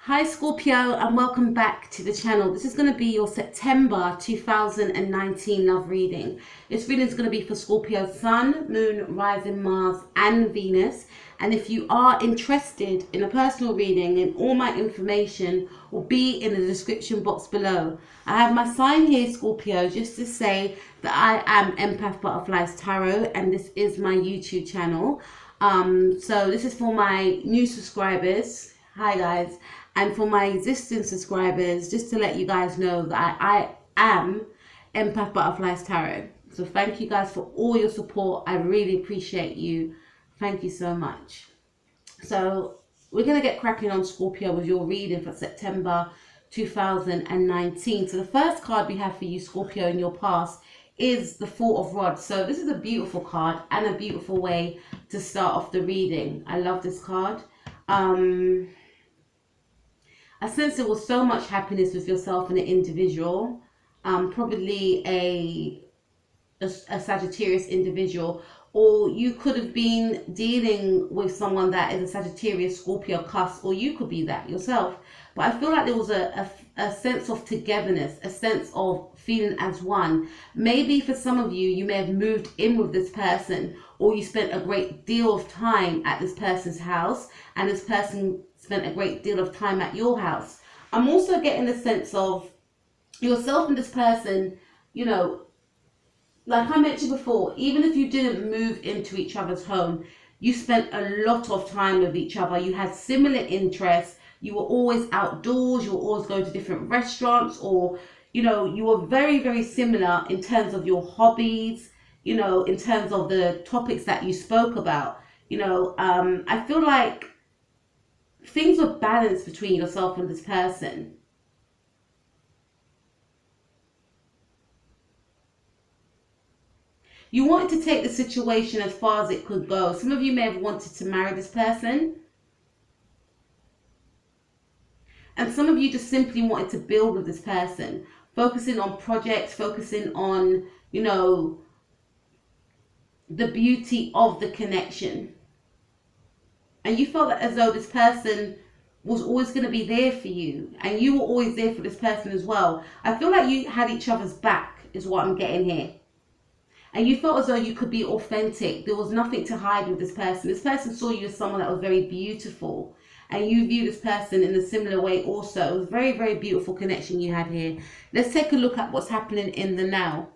Hi Scorpio, and welcome back to the channel. This is going to be your September 2019 love reading. This reading is going to be for Scorpio Sun, Moon, Rising, Mars and Venus. And if you are interested in a personal reading, then all my information will be in the description box below. I have my sign here, Scorpio, just to say that I am Empath Butterflies Tarot and this is my YouTube channel. So this is for my new subscribers. Hi guys. And for my existing subscribers, just to let you guys know that I am Empath Butterflies Tarot. So thank you guys for all your support. I really appreciate you. Thank you so much. So we're going to get cracking on, Scorpio, with your reading for September 2019. So the first card we have for you, Scorpio, in your past is the Four of Rods. So this is a beautiful card and a beautiful way to start off the reading. I love this card. I sense there was so much happiness with yourself and an individual, probably a Sagittarius individual, or you could have been dealing with someone that is a Sagittarius, Scorpio cusp, or you could be that yourself. But I feel like there was a sense of togetherness, a sense of feeling as one. Maybe for some of you, you may have moved in with this person, or you spent a great deal of time at this person's house, and this person spent a great deal of time at your house. I'm also getting the sense of yourself and this person, you know, like I mentioned before, even if you didn't move into each other's home, you spent a lot of time with each other. You had similar interests. You were always outdoors. You were always going to different restaurants, or, you know, you were very, very similar in terms of your hobbies, you know, in terms of the topics that you spoke about. You know, I feel like things were balanced between yourself and this person. You wanted to take the situation as far as it could go. Some of you may have wanted to marry this person. And some of you just simply wanted to build with this person. Focusing on projects, focusing on, you know, the beauty of the connection. And you felt that as though this person was always going to be there for you. And you were always there for this person as well. I feel like you had each other's back is what I'm getting here. And you felt as though you could be authentic. There was nothing to hide with this person. This person saw you as someone that was very beautiful. And you view this person in a similar way also. It was a very, very beautiful connection you had here. Let's take a look at what's happening in the now.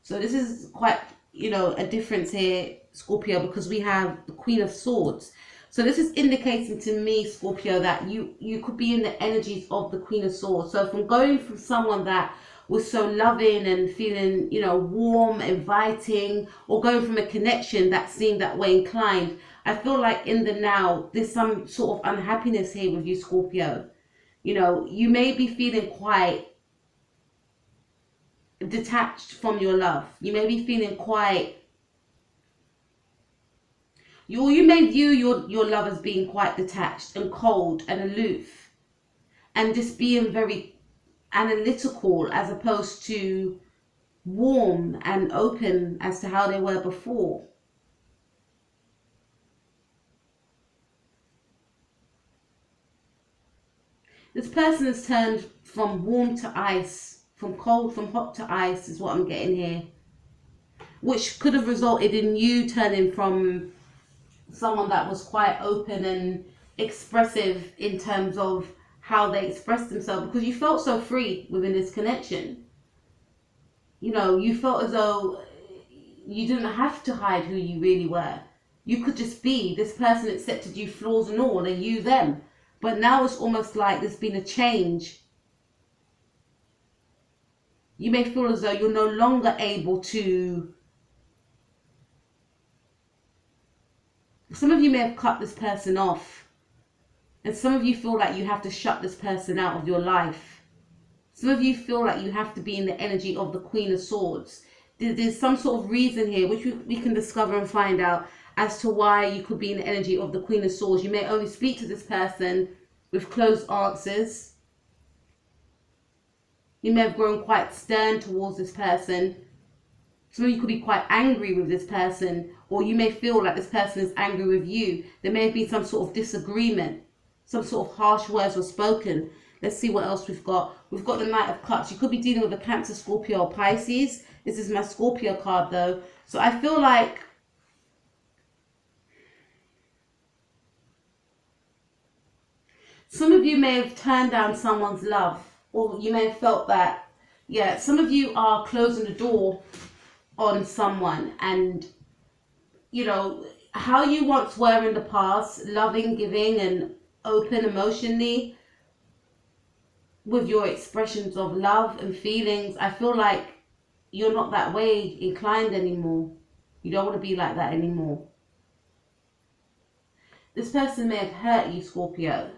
So this is quite, you know, a difference here, Scorpio, because we have the Queen of Swords. So this is indicating to me, Scorpio, that you could be in the energies of the Queen of Swords. So from going from someone that was so loving and feeling, you know, warm, inviting, or going from a connection that seemed that way inclined, I feel like in the now, there's some sort of unhappiness here with you, Scorpio. You know, you may be feeling quite detached from your love. You may be feeling quite... You may view your love as being quite detached and cold and aloof. And just being very analytical as opposed to warm and open as to how they were before. This person has turned from warm to ice, from hot to ice is what I'm getting here. Which could have resulted in you turning from someone that was quite open and expressive in terms of how they expressed themselves, because you felt so free within this connection. You know, you felt as though you didn't have to hide who you really were. You could just be. This person accepted you, flaws and all, and you them. But now it's almost like there's been a change. You may feel as though you're no longer able to... Some of you may have cut this person off. And some of you feel like you have to shut this person out of your life. Some of you feel like you have to be in the energy of the Queen of Swords. There's some sort of reason here, which we can discover and find out as to why you could be in the energy of the Queen of Swords. You may only speak to this person with closed answers. You may have grown quite stern towards this person. Some of you could be quite angry with this person, or you may feel like this person is angry with you. There may have been some sort of disagreement. some sort of harsh words were spoken. Let's see what else we've got. We've got the Knight of Cups. You could be dealing with a Cancer, Scorpio, or Pisces. This is my Scorpio card though. So I feel like some of you may have turned down someone's love, or you may have felt that, yeah, some of you are closing the door on someone, and you know how you once were in the past, loving, giving, and open emotionally with your expressions of love and feelings. I feel like you're not that way inclined anymore. You don't want to be like that anymore. This person may have hurt you, Scorpio.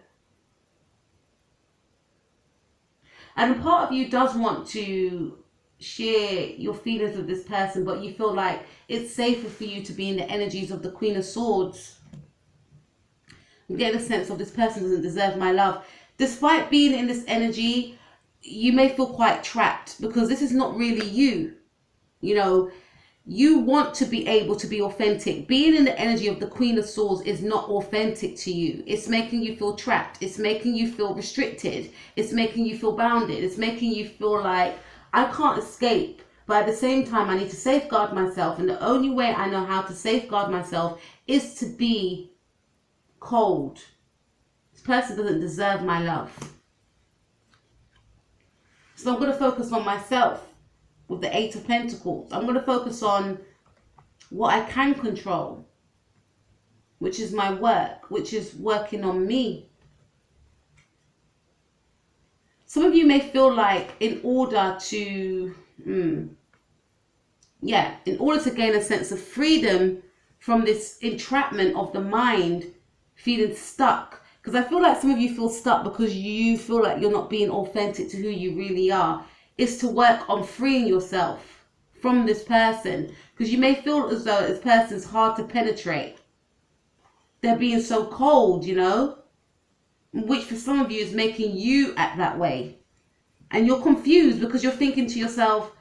And a part of you does want to share your feelings with this person, but you feel like it's safer for you to be in the energies of the Queen of Swords. I'm getting a sense of this person doesn't deserve my love. Despite being in this energy, you may feel quite trapped because this is not really you. You know, you want to be able to be authentic. Being in the energy of the Queen of Swords is not authentic to you. It's making you feel trapped. It's making you feel restricted. It's making you feel bounded. It's making you feel like, I can't escape. But at the same time, I need to safeguard myself. And the only way I know how to safeguard myself is to be cold. This person doesn't deserve my love. So I'm going to focus on myself with the Eight of Pentacles. I'm going to focus on what I can control, which is my work, which is working on me. Some of you may feel like in order to, in order to gain a sense of freedom from this entrapment of the mind, feeling stuck. Because I feel like some of you feel stuck because you feel like you're not being authentic to who you really are. Is to work on freeing yourself from this person. Because you may feel as though this person's hard to penetrate. They're being so cold, you know. Which for some of you is making you act that way. And you're confused because you're thinking to yourself,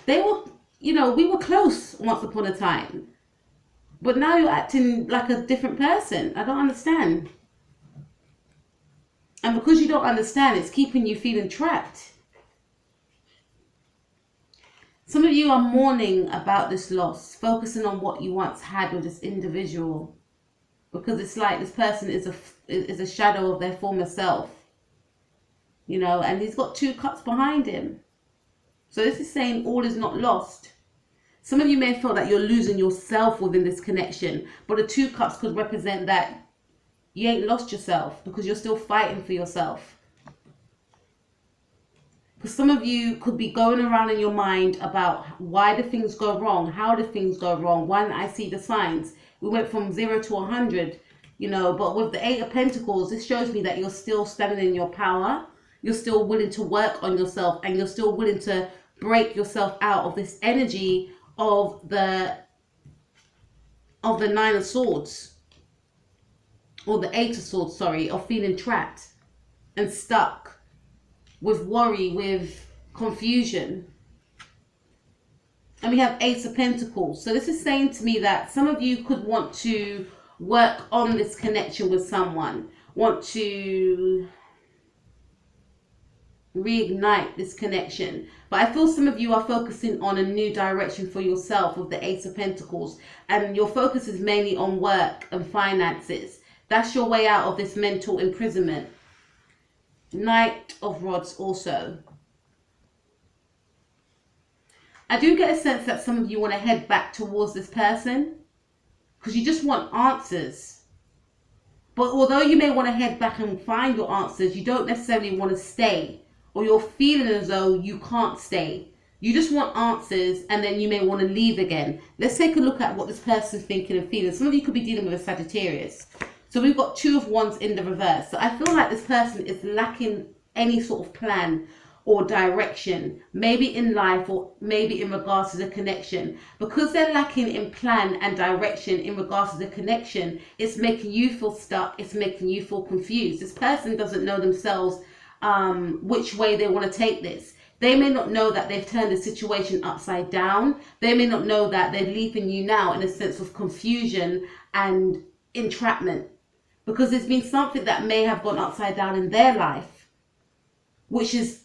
they were, you know, we were close once upon a time. But now you're acting like a different person. I don't understand. And because you don't understand, it's keeping you feeling trapped. Some of you are mourning about this loss, focusing on what you once had with this individual. Because it's like this person is a shadow of their former self. You know, and he's got 2 cups behind him. So this is saying all is not lost. Some of you may feel that you're losing yourself within this connection. But the 2 cups could represent that you ain't lost yourself because you're still fighting for yourself. Because some of you could be going around in your mind about why do things go wrong? How do things go wrong? When I see the signs. We went from 0 to 100, you know, but with the 8 of Pentacles, this shows me that you're still standing in your power. You're still willing to work on yourself and you're still willing to break yourself out of this energy of the 9 of Swords. Or the 8 of Swords, sorry, of feeling trapped and stuck. With worry, with confusion. And we have Ace of Pentacles. So this is saying to me that some of you could want to work on this connection with someone. Want to reignite this connection. But I feel some of you are focusing on a new direction for yourself with the Ace of Pentacles. And your focus is mainly on work and finances. That's your way out of this mental imprisonment. Knight of Rods also. I do get a sense that some of you want to head back towards this person because you just want answers. But although you may want to head back and find your answers, you don't necessarily want to stay, or you're feeling as though you can't stay. You just want answers and then you may want to leave again. Let's take a look at what this person's thinking and feeling. Some of you could be dealing with a Sagittarius. So we've got 2 of Wands in the reverse. So I feel like this person is lacking any sort of plan or direction, maybe in life or maybe in regards to the connection. Because they're lacking in plan and direction in regards to the connection, it's making you feel stuck. It's making you feel confused. This person doesn't know themselves which way they want to take this. They may not know that they've turned the situation upside down. They may not know that they're leaving you now in a sense of confusion and entrapment. because there's been something that may have gone upside down in their life, which has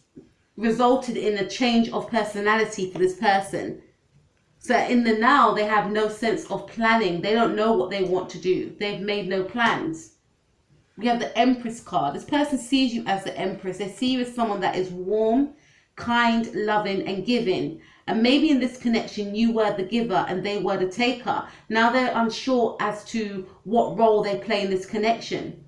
resulted in a change of personality for this person. So in the now, they have no sense of planning. They don't know what they want to do. They've made no plans. We have the Empress card. This person sees you as the Empress. They see you as someone that is warm, kind, loving, and giving. And maybe in this connection, you were the giver and they were the taker. Now they're unsure as to what role they play in this connection.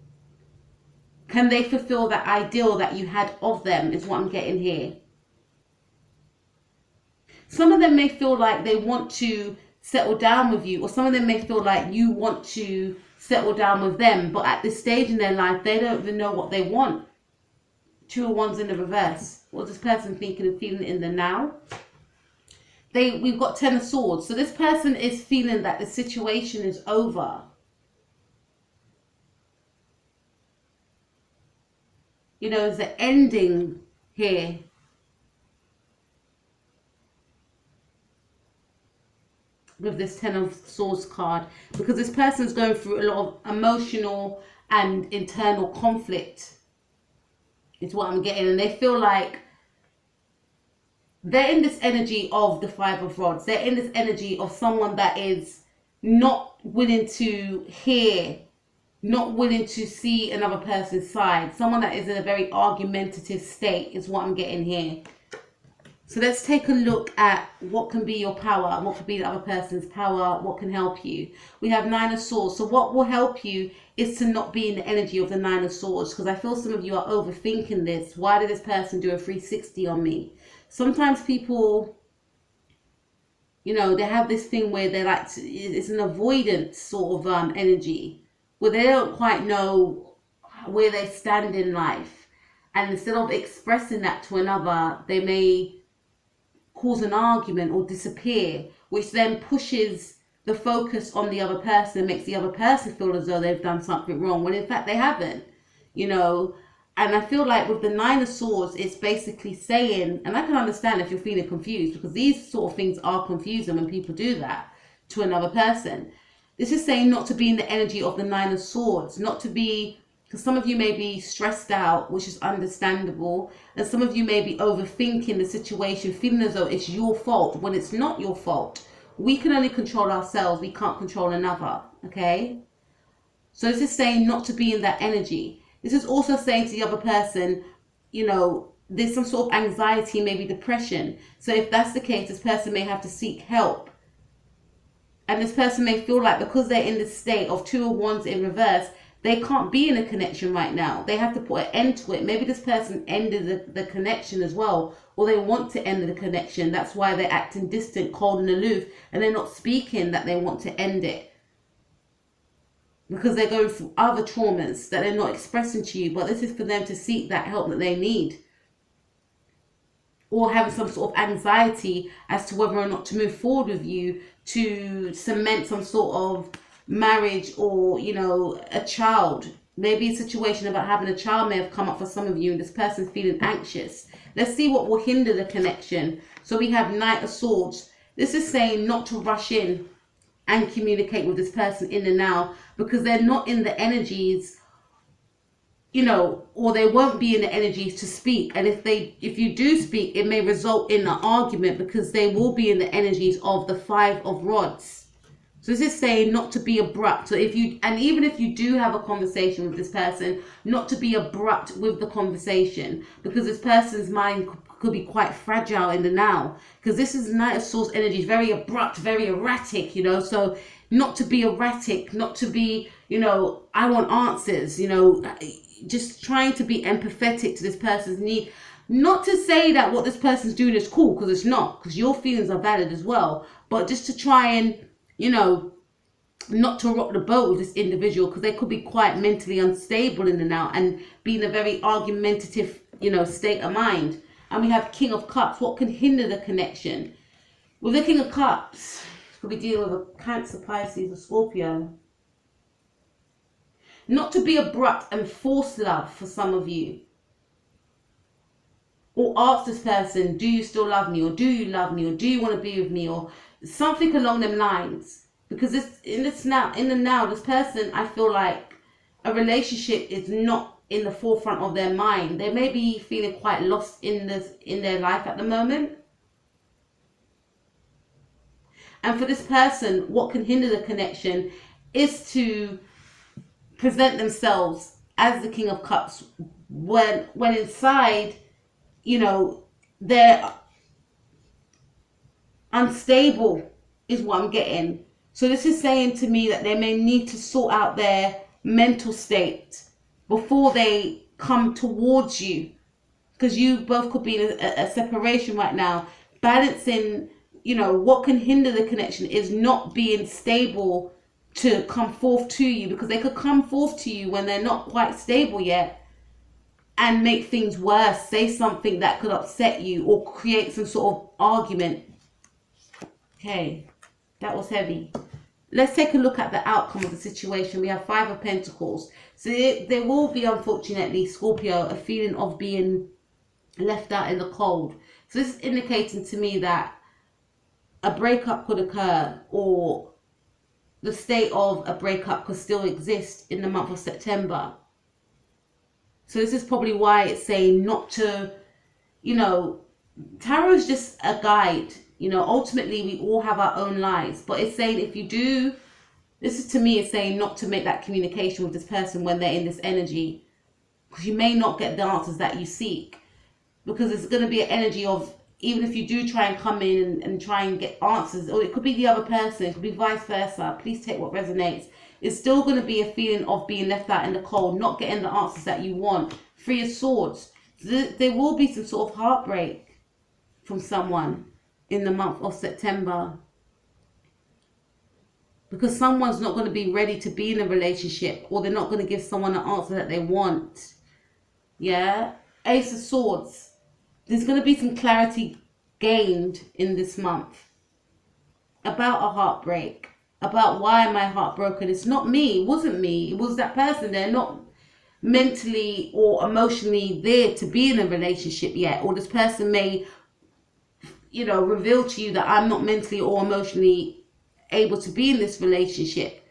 Can they fulfill that ideal that you had of them, is what I'm getting here. Some of them may feel like they want to settle down with you, or some of them may feel like you want to settle down with them, but at this stage in their life, they don't even know what they want. 2 of Wands in the reverse. What's this person thinking and feeling in the now? We've got 10 of Swords. So this person is feeling that the situation is over. You know, there's an ending here. With this 10 of Swords card, because this person's going through a lot of emotional and internal conflict, is what I'm getting. And they feel like they're in this energy of the 5 of Rods. They're in this energy of someone that is not willing to hear, not willing to see another person's side. Someone that is in a very argumentative state, is what I'm getting here. So let's take a look at what can be your power, what could be the other person's power, what can help you. We have 9 of Swords. So what will help you is to not be in the energy of the 9 of Swords, because I feel some of you are overthinking this. Why did this person do a 360 on me? Sometimes people, you know, they have this thing where they like to, it's an avoidance sort of energy, where they don't quite know where they stand in life. And instead of expressing that to another, they may cause an argument or disappear, which then pushes the focus on the other person and makes the other person feel as though they've done something wrong, when in fact they haven't, you know. And I feel like with the 9 of Swords, it's basically saying, and I can understand if you're feeling confused, because these sort of things are confusing when people do that to another person. This is saying not to be in the energy of the 9 of Swords, not to be, because some of you may be stressed out, which is understandable, and some of you may be overthinking the situation, feeling as though it's your fault when it's not your fault. We can only control ourselves. We can't control another, okay? So this is saying not to be in that energy. This is also saying to the other person, you know, there's some sort of anxiety, maybe depression. So if that's the case, this person may have to seek help. And this person may feel like because they're in this state of 2 of Wands in reverse, they can't be in a connection right now. They have to put an end to it. Maybe this person ended the connection as well, or they want to end the connection. That's why they're acting distant, cold and aloof, and they're not speaking that they want to end it. Because they're going through other traumas that they're not expressing to you, but this is for them to seek that help that they need. Or having some sort of anxiety as to whether or not to move forward with you, to cement some sort of marriage, or, you know, a child. Maybe a situation about having a child may have come up for some of you, and this person's feeling anxious. Let's see what will hinder the connection. So we have Knight of Swords. This is saying not to rush in and communicate with this person in the now, because they're not in the energies, you know, or they won't be in the energies to speak. And if you do speak, it may result in an argument, because they will be in the energies of the 5 of Rods. So this is saying not to be abrupt. So even if you do have a conversation with this person, not to be abrupt with the conversation, because this person's mind could be quite fragile in the now. Because this is Knight of Swords energy, very abrupt, very erratic, you know. So not to be erratic, not to be, you know, I want answers, you know, just trying to be empathetic to this person's need. Not to say that what this person's doing is cool, because it's not, because your feelings are valid as well. But just to try and, you know, not to rock the boat with this individual, because they could be quite mentally unstable in the now and be in a very argumentative, you know, state of mind. And we have King of Cups. What can hinder the connection? With the King of Cups, could be dealing with a Cancer, Pisces, or Scorpio. Not to be abrupt and force love for some of you. Or ask this person, do you still love me? Or do you love me? Or do you want to be with me? Or something along them lines. Because in the now, this person, I feel like, a relationship is not in the forefront of their mind. They may be feeling quite lost in their life at the moment. And for this person, what can hinder the connection is to present themselves as the King of Cups when inside, you know, they're unstable is what I'm getting. So this is saying to me that they may need to sort out their mental state before they come towards you, because you both could be in a separation right now. Balancing, you know, what can hinder the connection is not being stable to come forth to you, because they could come forth to you when they're not quite stable yet and make things worse, say something that could upset you or create some sort of argument. Okay, that was heavy. Let's take a look at the outcome of the situation. We have 5 of Pentacles. So there will be, unfortunately, Scorpio, a feeling of being left out in the cold. So this is indicating to me that a breakup could occur, or the state of a breakup could still exist in the month of September. So this is probably why it's saying not to, you know, tarot is just a guide. You know, ultimately we all have our own lives, but it's saying if you do, this is, to me, it's saying not to make that communication with this person when they're in this energy, because you may not get the answers that you seek, because it's going to be an energy of, even if you do try and come in and try and get answers, or it could be the other person, it could be vice versa. Please take what resonates. It's still going to be a feeling of being left out in the cold, not getting the answers that you want. 3 of Swords. There will be some sort of heartbreak from someone in the month of September, because someone's not going to be ready to be in a relationship, or they're not going to give someone an answer that they want. Yeah? Ace of Swords. There's going to be some clarity gained in this month about a heartbreak, about why am I heartbroken. It's not me. It wasn't me. It was that person. They're not mentally or emotionally there to be in a relationship yet. Or this person may, you know, reveal to you that I'm not mentally or emotionally able to be in this relationship.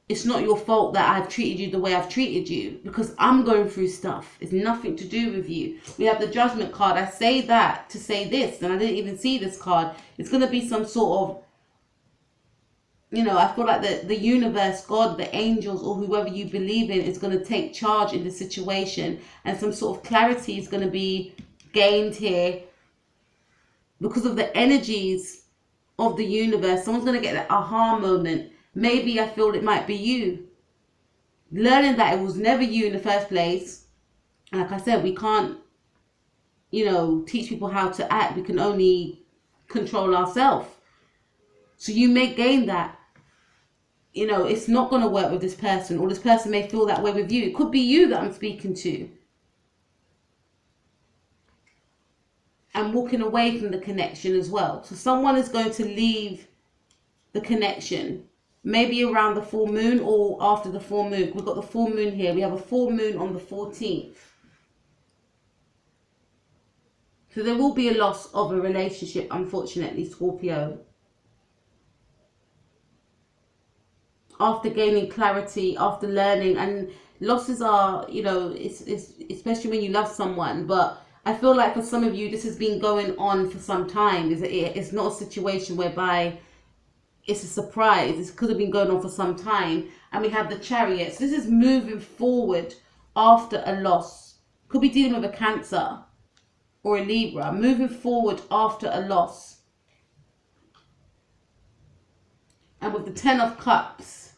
It's not your fault that I've treated you the way I've treated you, because I'm going through stuff. It's nothing to do with you. We have the Judgment card. I say that to say this, and I didn't even see this card. It's going to be some sort of, you know, I feel like the universe, God, the angels, or whoever you believe in is going to take charge in the situation, and some sort of clarity is going to be gained here because of the energies of the universe. Someone's going to get that aha moment. Maybe I feel it might be you. Learning that it was never you in the first place. And like I said, we can't, you know, teach people how to act. We can only control ourselves. So you may gain that. You know, it's not going to work with this person, or this person may feel that way with you. It could be you that I'm speaking to. And walking away from the connection as well. So someone is going to leave the connection. Maybe around the full moon or after the full moon. We've got the full moon here. We have a full moon on the 14th. So there will be a loss of a relationship, unfortunately, Scorpio. After gaining clarity, after learning. And losses are, you know, it's especially when you love someone. But I feel like for some of you, this has been going on for some time. It's not a situation whereby it's a surprise. This could have been going on for some time. And we have the Chariots. This is moving forward after a loss. Could be dealing with a Cancer or a Libra. Moving forward after a loss. And with the 10 of Cups,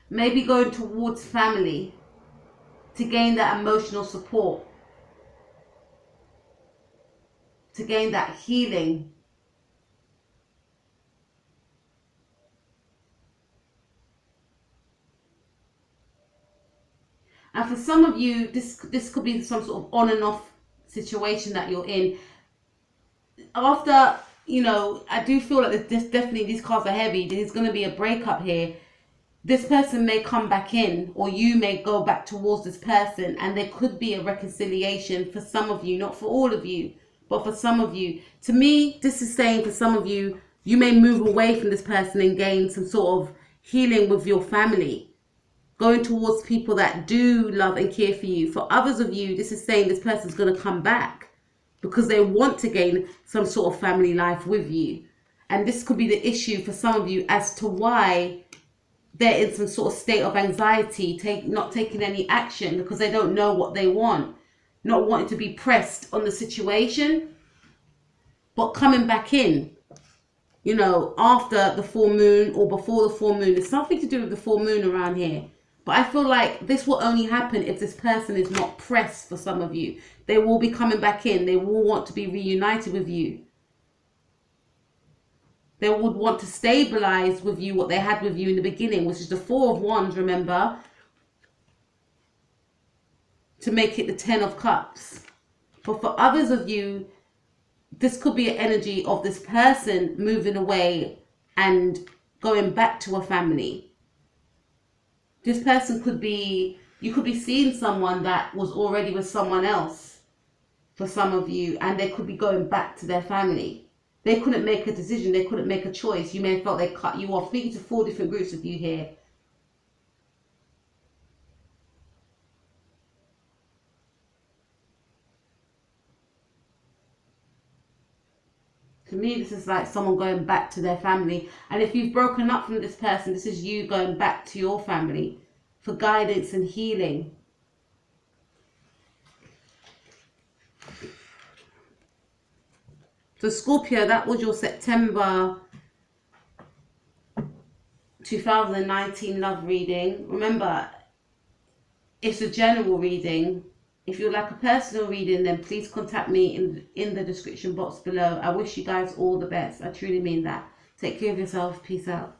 maybe going towards family to gain that emotional support, to gain that healing. And for some of you, this could be some sort of on and off situation that you're in. After, you know, I do feel like this, definitely these cards are heavy. There's going to be a breakup here. This person may come back in, or you may go back towards this person, and there could be a reconciliation for some of you, not for all of you. But for some of you, to me, this is saying for some of you, you may move away from this person and gain some sort of healing with your family, going towards people that do love and care for you. For others of you, this is saying this person's going to come back because they want to gain some sort of family life with you. And this could be the issue for some of you as to why they're in some sort of state of anxiety, not taking any action because they don't know what they want, not wanting to be pressed on the situation, but coming back in, you know, after the full moon or before the full moon. There's something to do with the full moon around here. But I feel like this will only happen if this person is not pressed for some of you. They will be coming back in. They will want to be reunited with you. They would want to stabilize with you what they had with you in the beginning, which is the Four of Wands, remember? To make it the Ten of Cups. But for others of you, this could be an energy of this person moving away and going back to a family. This person could be, you could be seeing someone that was already with someone else for some of you, and they could be going back to their family. They couldn't make a decision. They couldn't make a choice. You may have felt they cut you off. Speaking to 4 different groups of you here. To me, this is like someone going back to their family. And if you've broken up from this person, this is you going back to your family for guidance and healing. So Scorpio, that was your September 2019 love reading. Remember, it's a general reading. If you'd like a personal reading, then please contact me in the description box below. I wish you guys all the best. I truly mean that. Take care of yourself. Peace out.